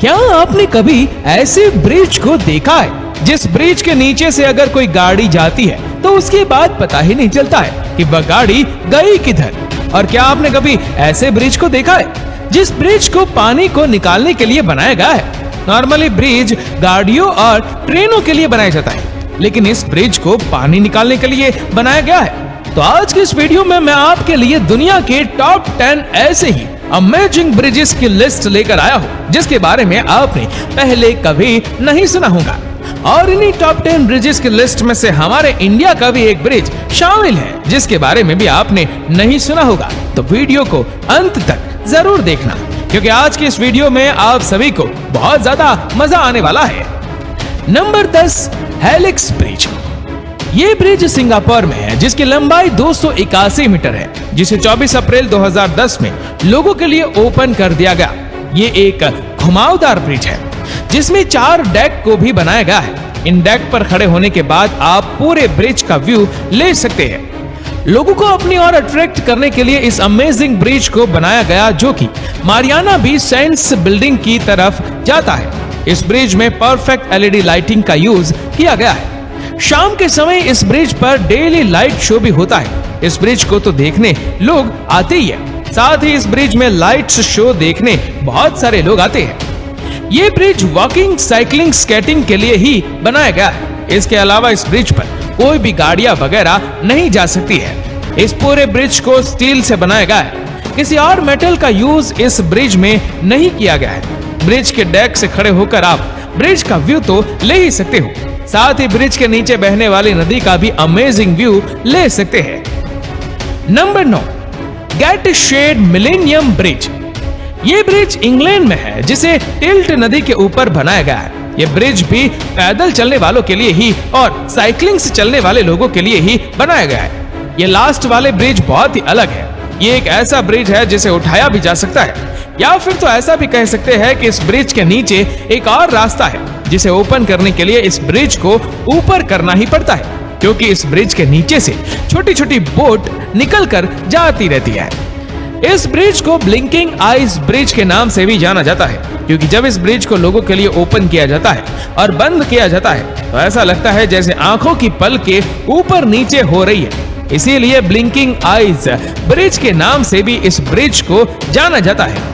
क्या आपने कभी ऐसे ब्रिज को देखा है जिस ब्रिज के नीचे से अगर कोई गाड़ी जाती है तो उसके बाद पता ही नहीं चलता है कि वह गाड़ी गई किधर? और क्या आपने कभी ऐसे ब्रिज को देखा है जिस ब्रिज को पानी को निकालने के लिए बनाया गया है? नॉर्मली ब्रिज गाड़ियों और ट्रेनों के लिए बनाया जाता है, लेकिन इस ब्रिज को पानी निकालने के लिए बनाया गया है। तो आज के इस वीडियो में मैं आपके लिए दुनिया के टॉप 10 ऐसे ही अमेजिंग ब्रिजेस की लिस्ट लेकर आया हूँ जिसके बारे में आपने पहले कभी नहीं सुना होगा। और इन्हीं टॉप 10 ब्रिजेस की लिस्ट में से हमारे इंडिया का भी एक ब्रिज शामिल है जिसके बारे में भी आपने नहीं सुना होगा। तो वीडियो को अंत तक जरूर देखना, क्योंकि आज की इस वीडियो में आप सभी को बहुत ज्यादा मजा आने वाला है। Number 10, helix bridge. ये ब्रिज सिंगापुर में है जिसकी लंबाई 281 मीटर है, जिसे 24 अप्रैल 2010 में लोगों के लिए ओपन कर दिया गया। ये एक घुमावदार ब्रिज है जिसमें 4 डेक को भी बनाया गया है। इन डेक पर खड़े होने के बाद आप पूरे ब्रिज का व्यू ले सकते हैं। लोगों को अपनी ओर अट्रैक्ट करने के लिए इस अमेजिंग ब्रिज को बनाया गया, जो कि मारियाना बीच साइंस बिल्डिंग की तरफ जाता है। इस ब्रिज में परफेक्ट एलईडी लाइटिंग का यूज किया गया है। शाम के समय इस ब्रिज पर डेली लाइट शो भी होता है। इस ब्रिज को तो देखने लोग आते ही है, साथ ही इस ब्रिज में लाइट्स शो देखने बहुत सारे लोग आते हैं। ये ब्रिज वॉकिंग, साइकिलिंग, स्केटिंग के लिए ही बनाया गया है। इसके अलावा इस ब्रिज पर कोई भी गाड़ियां वगैरह नहीं जा सकती है। इस पूरे ब्रिज को स्टील से बनाया गया है, किसी और मेटल का यूज इस ब्रिज में नहीं किया गया है। ब्रिज के डेक से खड़े होकर आप ब्रिज का व्यू तो ले ही सकते हो, साथ ही ब्रिज के नीचे बहने वाली नदी का भी अमेजिंग व्यू ले सकते हैं। Number 9, Gateshead Millennium Bridge. ये ब्रिज इंग्लैंड में है जिसे टिल्ट नदी के ऊपर बनाया गया है। ये ब्रिज भी पैदल चलने वालों के लिए ही और साइकिलिंग से चलने वाले लोगों के लिए ही बनाया गया है। ये लास्ट वाले ब्रिज बहुत ही अलग है। ये एक ऐसा ब्रिज है जिसे उठाया भी जा सकता है, या फिर तो ऐसा भी कह सकते हैं कि इस ब्रिज के नीचे एक और रास्ता है जिसे ओपन करने के लिए इस ब्रिज को ऊपर करना ही पड़ता है, क्योंकि इस ब्रिज के नीचे से छोटी छोटी बोट निकल कर जाती रहती है। इस ब्रिज को ब्लिंकिंग आइज ब्रिज के नाम से भी जाना जाता है, क्योंकि जब इस ब्रिज को लोगों के लिए ओपन किया जाता है और बंद किया जाता है तो ऐसा लगता है जैसे आंखों की पलकें ऊपर नीचे हो रही है। इसीलिए ब्लिंकिंग आइज ब्रिज के नाम से भी इस ब्रिज को जाना जाता है।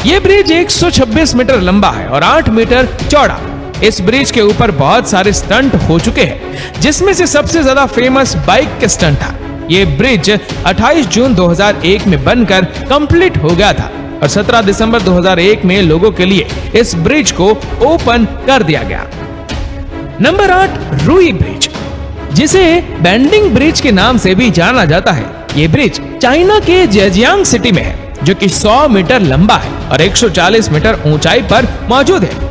ये ब्रिज 126 मीटर लंबा है और 8 मीटर चौड़ा। इस ब्रिज के ऊपर बहुत सारे स्टंट हो चुके हैं, जिसमें से सबसे ज्यादा फेमस बाइक के स्टंट था। ये ब्रिज 28 जून 2001 में बनकर कंप्लीट हो गया था और 17 दिसंबर 2001 में लोगों के लिए इस ब्रिज को ओपन कर दिया गया। नंबर 8, रूई ब्रिज, जिसे बेंडिंग ब्रिज के नाम से भी जाना जाता है। ये ब्रिज चाइना के जेजियांग सिटी में है, जो कि 100 मीटर लंबा है और 140 मीटर ऊंचाई पर मौजूद है।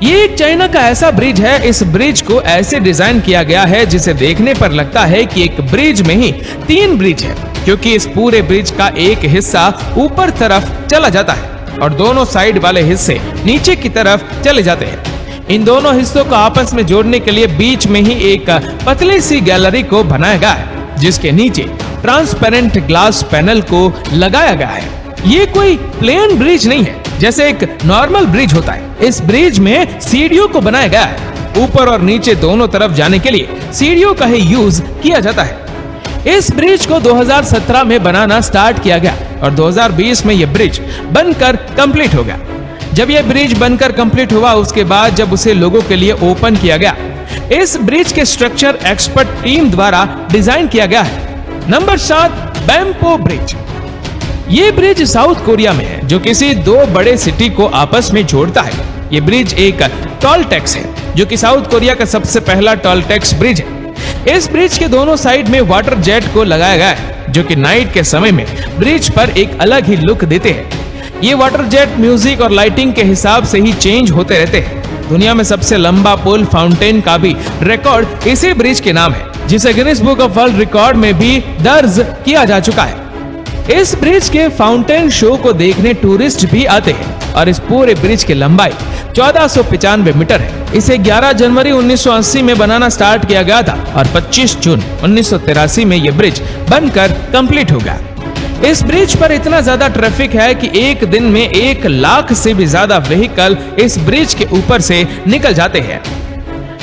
ये एक चाइना का ऐसा ब्रिज है। इस ब्रिज को ऐसे डिजाइन किया गया है जिसे देखने पर लगता है कि एक ब्रिज में ही 3 ब्रिज है, क्योंकि इस पूरे ब्रिज का एक हिस्सा ऊपर तरफ चला जाता है और दोनों साइड वाले हिस्से नीचे की तरफ चले जाते हैं। इन दोनों हिस्सों को आपस में जोड़ने के लिए बीच में ही एक पतली सी गैलरी को बनाया गया है, जिसके नीचे ट्रांसपेरेंट ग्लास पैनल को लगाया गया है। ये कोई प्लेन ब्रिज नहीं है जैसे एक नॉर्मल ब्रिज होता है। इस ब्रिज में सीढ़ियों को बनाया गया है। ऊपर और नीचे दोनों तरफ जाने के लिए सीढ़ियों का ही यूज किया जाता है। इस ब्रिज को 2017 में बनाना स्टार्ट किया गया और 2020 में यह ब्रिज बनकर कंप्लीट हो गया। जब यह ब्रिज बनकर कंप्लीट हुआ उसके बाद जब उसे लोगों के लिए ओपन किया गया, इस ब्रिज के स्ट्रक्चर एक्सपर्ट टीम द्वारा डिजाइन किया गया है। Number 7, Banpo bridge. ये ब्रिज साउथ कोरिया में है, जो किसी 2 बड़े सिटी को आपस में जोड़ता है। ये ब्रिज एक टोल टैक्स है, जो कि साउथ कोरिया का सबसे पहला टोल टैक्स ब्रिज है। इस ब्रिज के दोनों साइड में वाटर जेट को लगाया गया है, जो कि नाइट के समय में ब्रिज पर एक अलग ही लुक देते हैं। ये वाटर जेट म्यूजिक और लाइटिंग के हिसाब से ही चेंज होते रहते हैं। दुनिया में सबसे लंबा पुल फाउंटेन का भी रिकॉर्ड इसी ब्रिज के नाम है, जिसे Guinness book of world record में भी दर्ज किया जा चुका है। इस ब्रिज के फाउंटेन शो को देखने टूरिस्ट भी आते हैं और इस पूरे ब्रिज की लंबाई 1495 मीटर है। इसे 11 जनवरी 1980 में बनाना स्टार्ट किया गया था और 25 जून 1983 में यह ब्रिज बनकर कंप्लीट हो गया। इस ब्रिज पर इतना ज्यादा ट्रैफिक है कि एक दिन में 1 लाख से भी ज्यादा व्हीकल इस ब्रिज के ऊपर से निकल जाते हैं।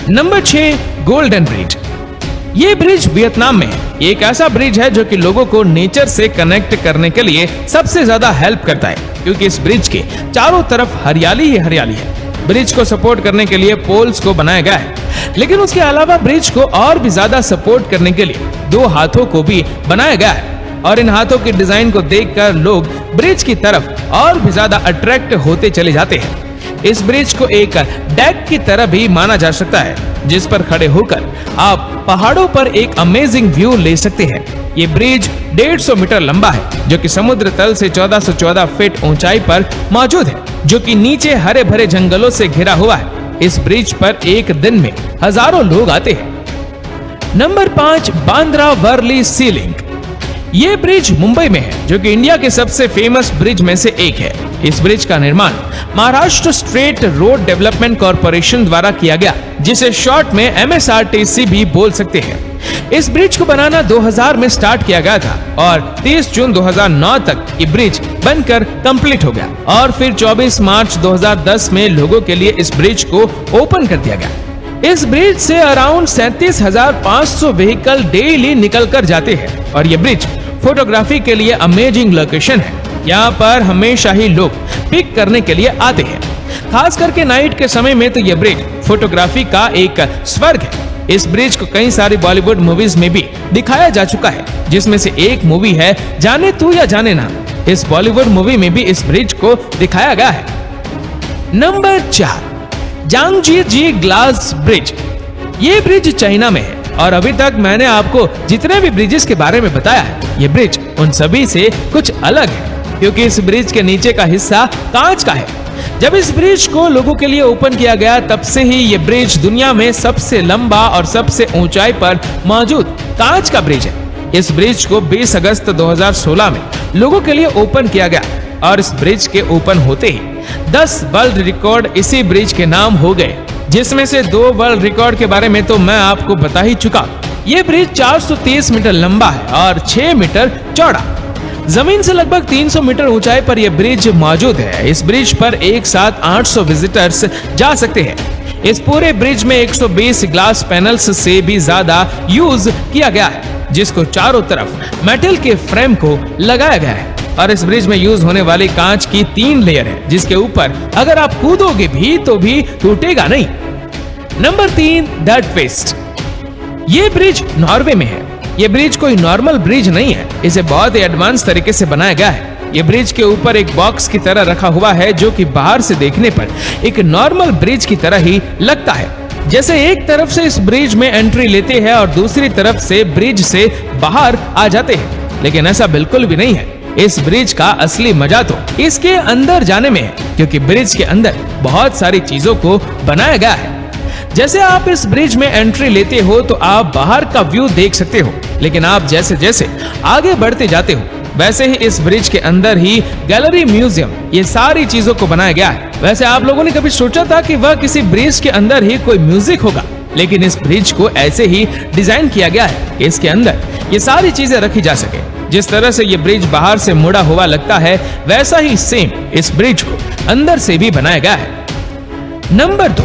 Number 6, golden bridge. ये ब्रिज वियतनाम में है। एक ऐसा ब्रिज है जो कि लोगों को नेचर से कनेक्ट करने के लिए सबसे ज्यादा हेल्प करता है, क्योंकि इस ब्रिज के चारों तरफ हरियाली ही हरियाली है। ब्रिज को सपोर्ट करने के लिए पोल्स को बनाया गया है, लेकिन उसके अलावा ब्रिज को और भी ज्यादा सपोर्ट करने के लिए 2 हाथों को भी बनाया गया है, और इन हाथों की डिजाइन को देखकर लोग ब्रिज की तरफ और भी ज्यादा अट्रैक्ट होते चले जाते हैं। इस ब्रिज को एक डेक की तरह भी माना जा सकता है, जिस पर खड़े होकर आप पहाड़ों पर एक अमेजिंग व्यू ले सकते हैं। ये ब्रिज 150 मीटर लंबा है, जो कि समुद्र तल से 1414 फीट ऊंचाई पर मौजूद है, जो कि नीचे हरे भरे जंगलों से घिरा हुआ है। इस ब्रिज पर एक दिन में हजारों लोग आते हैं। नंबर 5, बांद्रा वर्ली सी लिंक। ये ब्रिज मुंबई में है, जो कि इंडिया के सबसे फेमस ब्रिज में से एक है। इस ब्रिज का निर्माण Maharashtra state road development corporation द्वारा किया गया, जिसे शॉर्ट में MSRTC भी बोल सकते हैं। इस ब्रिज को बनाना 2000 में स्टार्ट किया गया था और 30 जून 2009 तक ये ब्रिज बनकर कंप्लीट हो गया, और फिर 24 मार्च 2010 में लोगों के लिए इस ब्रिज को ओपन कर दिया गया। इस ब्रिज से अराउंड 37,500 व्हीकल डेली निकल कर जाते हैं, और ये ब्रिज फोटोग्राफी के लिए अमेजिंग लोकेशन है। यहाँ पर हमेशा ही लोग पिक करने के लिए आते हैं, खास करके नाइट के समय में तो यह ब्रिज फोटोग्राफी का एक स्वर्ग है। इस ब्रिज को कई सारी बॉलीवुड मूवीज में भी दिखाया जा चुका है, जिसमें से एक मूवी है जाने तू या जाने ना। इस बॉलीवुड मूवी में भी इस ब्रिज को दिखाया गया है। Number 4, Zhangjiajie glass bridge. ये ब्रिज चाइना में है, और अभी तक मैंने आपको जितने भी ब्रिजेस के बारे में बताया है, ये ब्रिज उन सभी से कुछ अलग है, क्योंकि इस ब्रिज के नीचे का हिस्सा कांच का है। जब इस ब्रिज को लोगों के लिए ओपन किया गया, तब से ही ये ब्रिज दुनिया में सबसे लंबा और सबसे ऊंचाई पर मौजूद कांच का ब्रिज है। इस ब्रिज को 20 अगस्त 2016 में लोगों के लिए ओपन किया गया, और इस ब्रिज के ओपन होते ही 10 वर्ल्ड रिकॉर्ड इसी ब्रिज के नाम हो गए, जिसमें से 2 वर्ल्ड रिकॉर्ड के बारे में तो मैं आपको बता ही चुका। ये ब्रिज 430 मीटर लंबा है और 6 मीटर चौड़ा। जमीन से लगभग 300 मीटर ऊंचाई पर यह ब्रिज मौजूद है। इस ब्रिज पर एक साथ 800 विजिटर्स जा सकते हैं। इस पूरे ब्रिज में 120 ग्लास पैनल्स से भी ज्यादा यूज किया गया है, जिसको चारों तरफ मेटल के फ्रेम को लगाया गया है, और इस ब्रिज में यूज होने वाली कांच की 3 लेयर है, जिसके ऊपर अगर आप कूदोगे भी तो भी टूटेगा नहीं। Number 3, the twist. ये ब्रिज नॉर्वे में है। ये ब्रिज कोई नॉर्मल ब्रिज नहीं है, इसे बहुत ही एडवांस तरीके से बनाया गया है। ये ब्रिज के ऊपर एक बॉक्स की तरह रखा हुआ है, जो कि बाहर से देखने पर एक नॉर्मल ब्रिज की तरह ही लगता है। जैसे एक तरफ से इस ब्रिज में एंट्री लेते हैं और दूसरी तरफ से ब्रिज से बाहर आ जाते हैं, लेकिन ऐसा बिल्कुल भी नहीं है। इस ब्रिज का असली मजा तो इसके अंदर जाने में है, क्योंकि ब्रिज के अंदर बहुत सारी चीजों को बनाया गया है। जैसे आप इस ब्रिज में एंट्री लेते हो तो आप बाहर का व्यू देख सकते हो, लेकिन आप जैसे जैसे आगे बढ़ते जाते हो, वैसे ही इस ब्रिज के अंदर ही गैलरी, म्यूजियम, ये सारी चीजों को बनाया गया है। वैसे आप लोगों ने कभी सोचा था कि वह किसी ब्रिज के अंदर ही कोई म्यूजिक होगा, लेकिन इस ब्रिज को ऐसे ही डिजाइन किया गया है कि इसके अंदर ये सारी चीजें रखी जा सके। जिस तरह से ये ब्रिज बाहर से मुड़ा हुआ लगता है, वैसा ही सेम इस ब्रिज को अंदर से भी बनाया गया है। Number 2,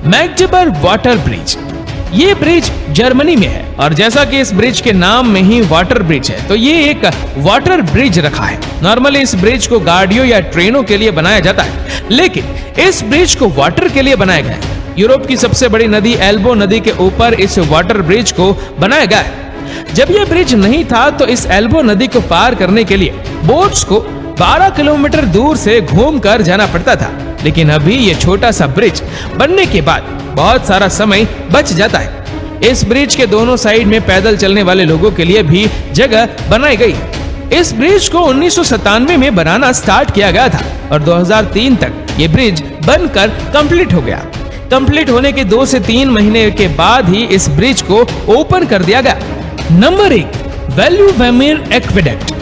Magdeburg water bridge. ये ब्रिज जर्मनी में है, और जैसा कि इस ब्रिज के नाम में ही वाटर ब्रिज है, तो ये एक वाटर ब्रिज रखा है। नॉर्मली इस ब्रिज को गाड़ियों या ट्रेनों के लिए बनाया जाता है, लेकिन इस ब्रिज को वाटर के लिए बनाया गया है। यूरोप की सबसे बड़ी नदी एल्बो नदी के ऊपर इस वाटर ब्रिज को बनाया गया है। जब यह ब्रिज नहीं था तो इस एल्बो नदी को पार करने के लिए बोट्स को 12 किलोमीटर दूर से घूमकर जाना पड़ता था, लेकिन अभी ये छोटा सा ब्रिज बनने के बाद बहुत सारा समय बच जाता है। इस ब्रिज के दोनों साइड में पैदल चलने वाले लोगों के लिए भी जगह बनाई गई। इस ब्रिज को 1997 में बनाना स्टार्ट किया गया था, और 2003 तक ये ब्रिज बनकर कंप्लीट हो गया। कंप्लीट होने के 2 से 3 महीने के बाद ही इस ब्रिज को ओपन कर दिया गया। Number 1, Veluwemeer aqueduct.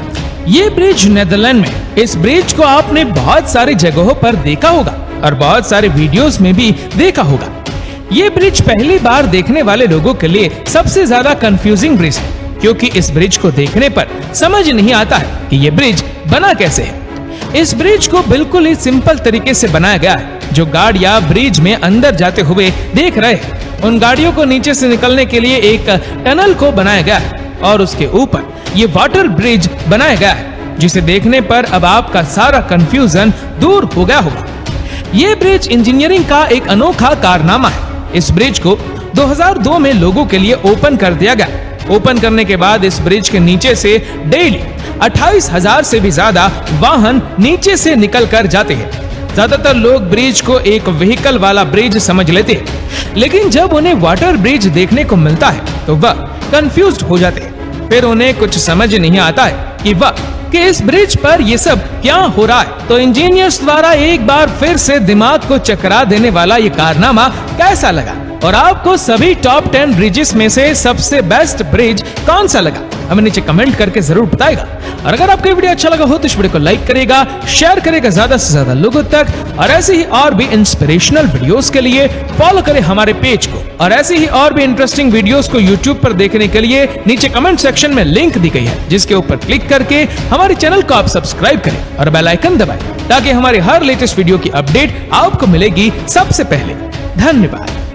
ये ब्रिज नेदरलैंड में। इस ब्रिज को आपने बहुत सारी जगहों पर देखा होगा और बहुत सारे वीडियोस में भी देखा होगा। ये ब्रिज पहली बार देखने वाले लोगों के लिए सबसे ज्यादा कंफ्यूजिंग ब्रिज है, क्योंकि इस ब्रिज को देखने पर समझ नहीं आता है कि ये ब्रिज बना कैसे है। इस ब्रिज को बिल्कुल ही सिंपल तरीके से बनाया गया है। जो गाड़ियां ब्रिज में अंदर जाते हुए देख रहे हैं, उन गाड़ियों को नीचे से निकलने के लिए एक टनल को बनाया गया है और उसके ऊपर ये वाटर ब्रिज बनाया गया है, जिसे देखने पर अब आपका सारा कंफ्यूजन दूर हो गया होगा। ये ब्रिज इंजीनियरिंग का एक अनोखा कारनामा है। इस ब्रिज को 2002 में लोगों के लिए ओपन कर दिया गया। ओपन करने के बाद इस ब्रिज के नीचे से डेली 28,000 से भी ज्यादा वाहन नीचे से निकल कर जाते हैं। ज्यादातर लोग ब्रिज को एक व्हीकल वाला ब्रिज समझ लेते हैं, लेकिन जब उन्हें वाटर ब्रिज देखने को मिलता है तो वह कंफ्यूज्ड हो जाते हैं। फिर उन्हें कुछ समझ नहीं आता है कि इस ब्रिज पर ये सब क्या हो रहा है। तो इंजीनियर्स द्वारा एक बार फिर से दिमाग को चकरा देने वाला ये कारनामा कैसा लगा, और आपको सभी टॉप 10 ब्रिजेस में से सबसे बेस्ट ब्रिज कौन सा लगा, हमें नीचे कमेंट करके जरूर बताएगा। और अगर आपको ये वीडियो अच्छा लगा हो तो इस वीडियो को लाइक करेगा, शेयर करेगा ज्यादा से ज्यादा लोगों तक, और ऐसे ही और भी इंस्पिरेशनल वीडियोस के लिए फॉलो करें हमारे पेज को। और ऐसे ही और भी इंटरेस्टिंग वीडियोस को यूट्यूब पर देखने के लिए नीचे कमेंट सेक्शन में लिंक दी गई है, जिसके ऊपर क्लिक करके हमारे चैनल को आप सब्सक्राइब करें और बेल आइकन दबाएं, ताकि हमारे हर लेटेस्ट वीडियो की अपडेट आपको मिलेगी सबसे पहले। धन्यवाद।